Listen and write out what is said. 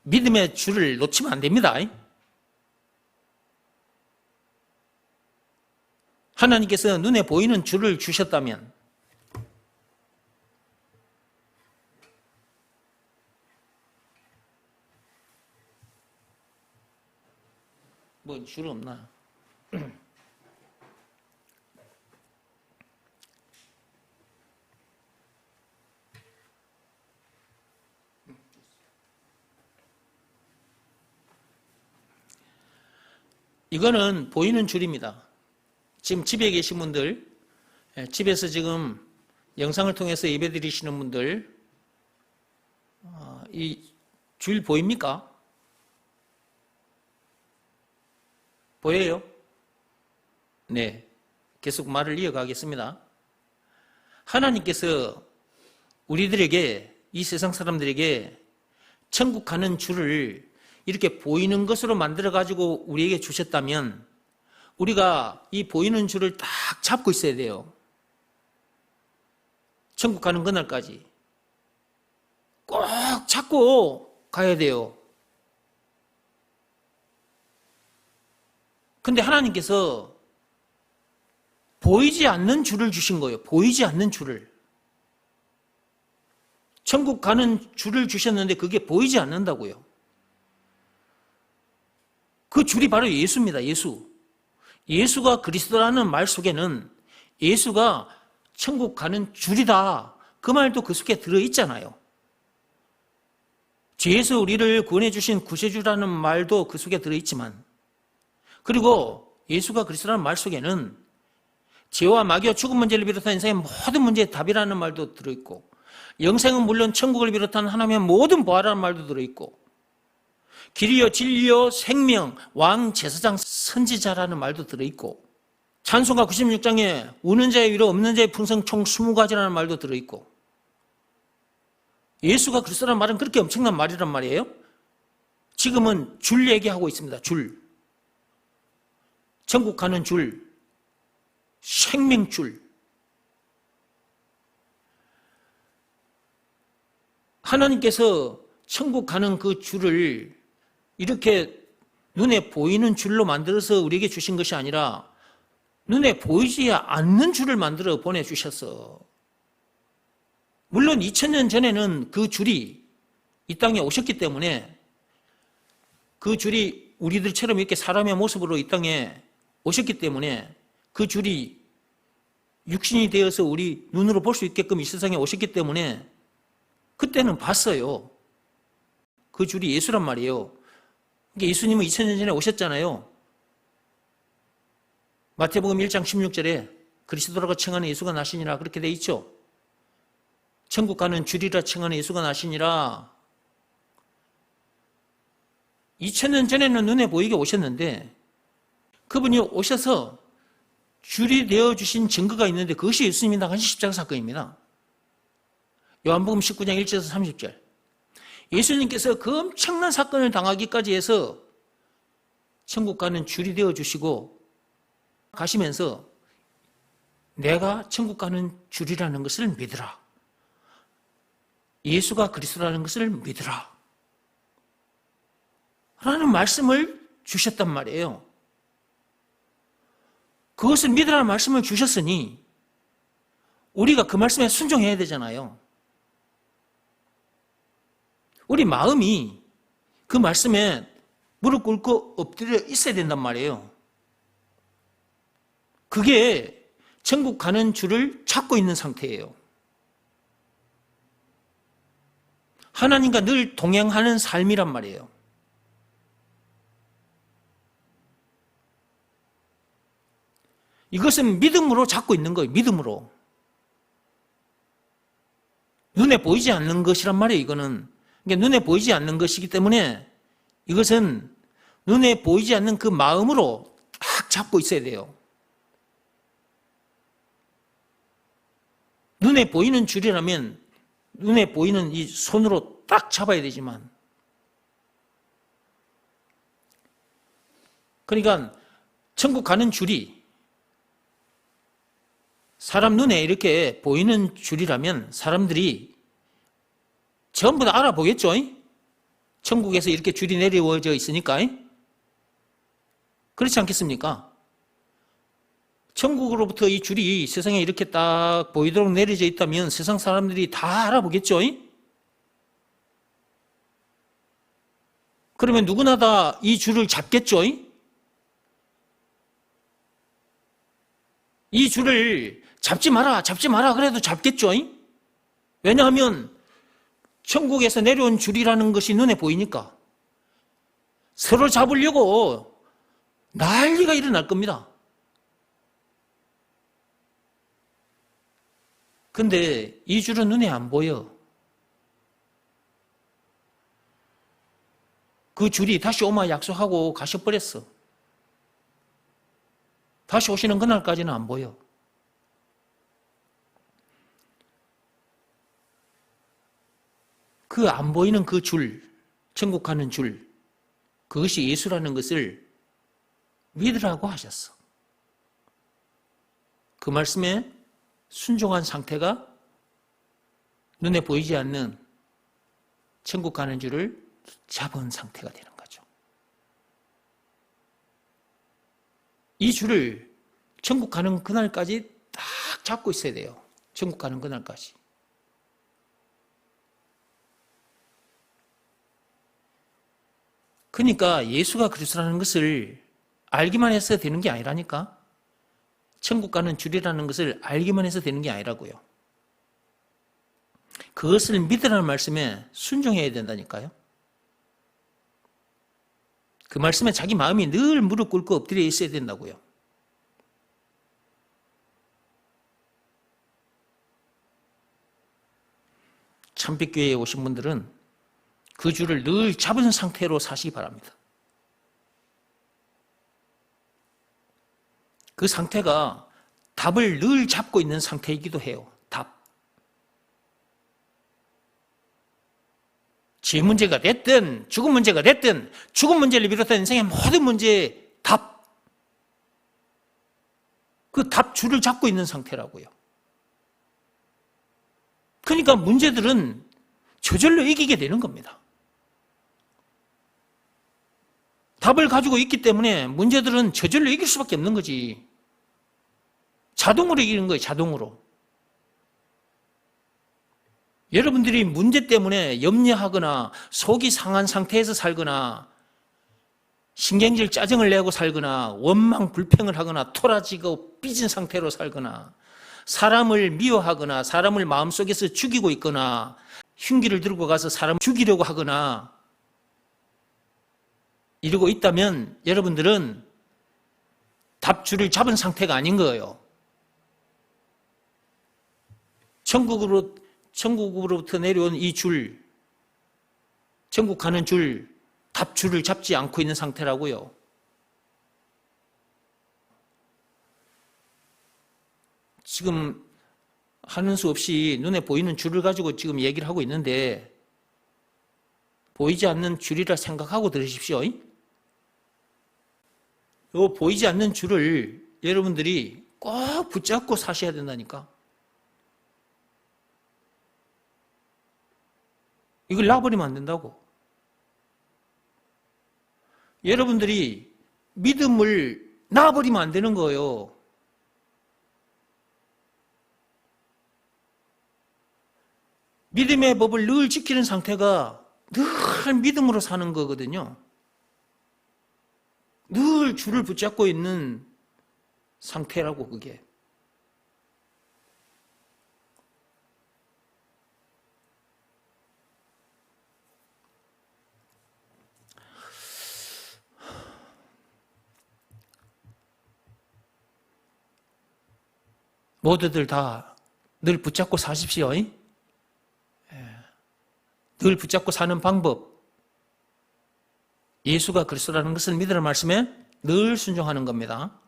믿음의 줄을 놓치면 안 됩니다. 하나님께서 눈에 보이는 줄을 주셨다면 뭐 줄 없나? 이거는 보이는 줄입니다. 지금 집에 계신 분들, 집에서 지금 영상을 통해서 예배 드리시는 분들, 이 줄 보입니까? 보여요? 네. 계속 말을 이어가겠습니다. 하나님께서 우리들에게, 이 세상 사람들에게 천국 가는 줄을 이렇게 보이는 것으로 만들어가지고 우리에게 주셨다면 우리가 이 보이는 줄을 딱 잡고 있어야 돼요. 천국 가는 그날까지. 꼭 잡고 가야 돼요. 근데 하나님께서 보이지 않는 줄을 주신 거예요. 보이지 않는 줄을. 천국 가는 줄을 주셨는데 그게 보이지 않는다고요. 그 줄이 바로 예수입니다. 예수. 예수가 그리스도라는 말 속에는 예수가 천국 가는 줄이다. 그 말도 그 속에 들어있잖아요. 죄에서 우리를 구원해 주신 구세주라는 말도 그 속에 들어있지만, 그리고 예수가 그리스도라는 말 속에는 죄와 마귀와 죽음 문제를 비롯한 인생의 모든 문제의 답이라는 말도 들어있고, 영생은 물론 천국을 비롯한 하나님의 모든 보화라는 말도 들어있고, 길이요 진리요 생명 왕 제사장 선지자라는 말도 들어있고, 찬송가 96장에 우는 자의 위로 없는 자의 풍성 총 20가지라는 말도 들어있고, 예수가 그리스도라는 말은 그렇게 엄청난 말이란 말이에요. 지금은 줄 얘기하고 있습니다. 줄. 천국 가는 줄. 생명줄. 하나님께서 천국 가는 그 줄을 이렇게 눈에 보이는 줄로 만들어서 우리에게 주신 것이 아니라 눈에 보이지 않는 줄을 만들어 보내주셨어. 물론 2000년 전에는 그 줄이 이 땅에 오셨기 때문에, 그 줄이 우리들처럼 이렇게 사람의 모습으로 이 땅에 오셨기 때문에 그 줄이 육신이 되어서 우리 눈으로 볼 수 있게끔 이 세상에 오셨기 때문에 그때는 봤어요. 그 줄이 예수란 말이에요. 그러니까 예수님은 2000년 전에 오셨잖아요. 마태복음 1장 16절에 그리스도라고稱하는 예수가 나시니라 그렇게 돼 있죠. 천국 가는 줄이라稱하는 예수가 나시니라. 2000년 전에는 눈에 보이게 오셨는데 그분이 오셔서 줄이 되어주신 증거가 있는데 그것이 예수님이 나가신 십자가 사건입니다. 요한복음 19장 1절에서 30절. 예수님께서 그 엄청난 사건을 당하기까지 해서 천국 가는 줄이 되어주시고 가시면서 내가 천국 가는 줄이라는 것을 믿으라. 예수가 그리스도라는 것을 믿으라. 라는 말씀을 주셨단 말이에요. 그것을 믿으라는 말씀을 주셨으니 우리가 그 말씀에 순종해야 되잖아요. 우리 마음이 그 말씀에 무릎 꿇고 엎드려 있어야 된단 말이에요. 그게 천국 가는 줄을 찾고 있는 상태예요. 하나님과 늘 동행하는 삶이란 말이에요. 이것은 믿음으로 잡고 있는 거예요. 믿음으로. 눈에 보이지 않는 것이란 말이에요. 이거는. 그러니까 눈에 보이지 않는 것이기 때문에 이것은 눈에 보이지 않는 그 마음으로 딱 잡고 있어야 돼요. 눈에 보이는 줄이라면 눈에 보이는 이 손으로 딱 잡아야 되지만, 그러니까 천국 가는 줄이 사람 눈에 이렇게 보이는 줄이라면 사람들이 전부 다 알아보겠죠? 천국에서 이렇게 줄이 내려져 있으니까. 그렇지 않겠습니까? 천국으로부터 이 줄이 세상에 이렇게 딱 보이도록 내려져 있다면 세상 사람들이 다 알아보겠죠? 그러면 누구나 다 이 줄을 잡겠죠? 이 줄을 잡지 마라 그래도 잡겠죠? 왜냐하면 천국에서 내려온 줄이라는 것이 눈에 보이니까 서로 잡으려고 난리가 일어날 겁니다. 근데 이 줄은 눈에 안 보여. 그 줄이 다시 오마 약속하고 가셔버렸어. 다시 오시는 그날까지는 안 보여. 그 안 보이는 그 줄, 천국 가는 줄, 그것이 예수라는 것을 믿으라고 하셨어. 그 말씀에 순종한 상태가 눈에 보이지 않는 천국 가는 줄을 잡은 상태가 되는 거죠. 이 줄을 천국 가는 그날까지 딱 잡고 있어야 돼요. 천국 가는 그날까지. 그러니까 예수가 그리스도라는 것을 알기만 해서 되는 게 아니라니까. 천국 가는 줄이라는 것을 알기만 해서 되는 게 아니라고요. 그것을 믿으라는 말씀에 순종해야 된다니까요. 그 말씀에 자기 마음이 늘 무릎 꿇고 엎드려 있어야 된다고요. 참빛교회에 오신 분들은 그 줄을 늘 잡은 상태로 사시기 바랍니다. 그 상태가 답을 늘 잡고 있는 상태이기도 해요. 답. 죄 문제가 됐든 죽음 문제가 됐든 죽음 문제를 비롯한 인생의 모든 문제의 답. 그 답 줄을 잡고 있는 상태라고요. 그러니까 문제들은 저절로 이기게 되는 겁니다. 답을 가지고 있기 때문에 문제들은 저절로 이길 수밖에 없는 거지. 자동으로 이기는 거예요, 자동으로. 여러분들이 문제 때문에 염려하거나 속이 상한 상태에서 살거나 신경질 짜증을 내고 살거나 원망 불평을 하거나 토라지고 삐진 상태로 살거나 사람을 미워하거나 사람을 마음속에서 죽이고 있거나 흉기를 들고 가서 사람 죽이려고 하거나 이러고 있다면 여러분들은 답줄을 잡은 상태가 아닌 거예요. 천국으로부터 내려온 이 줄, 천국 가는 줄, 답줄을 잡지 않고 있는 상태라고요. 지금 하는 수 없이 눈에 보이는 줄을 가지고 지금 얘기를 하고 있는데 보이지 않는 줄이라 생각하고 들으십시오. 이 보이지 않는 줄을 여러분들이 꼭 붙잡고 사셔야 된다니까. 이걸 놔버리면 안 된다고. 여러분들이 믿음을 놔버리면 안 되는 거예요. 믿음의 법을 늘 지키는 상태가 늘 믿음으로 사는 거거든요. 늘 줄을 붙잡고 있는 상태라고 그게. 모두들 다 늘 붙잡고 사십시오. 늘 붙잡고 사는 방법. 예수가 그리스도라는 것을 믿으라는 말씀에 늘 순종하는 겁니다.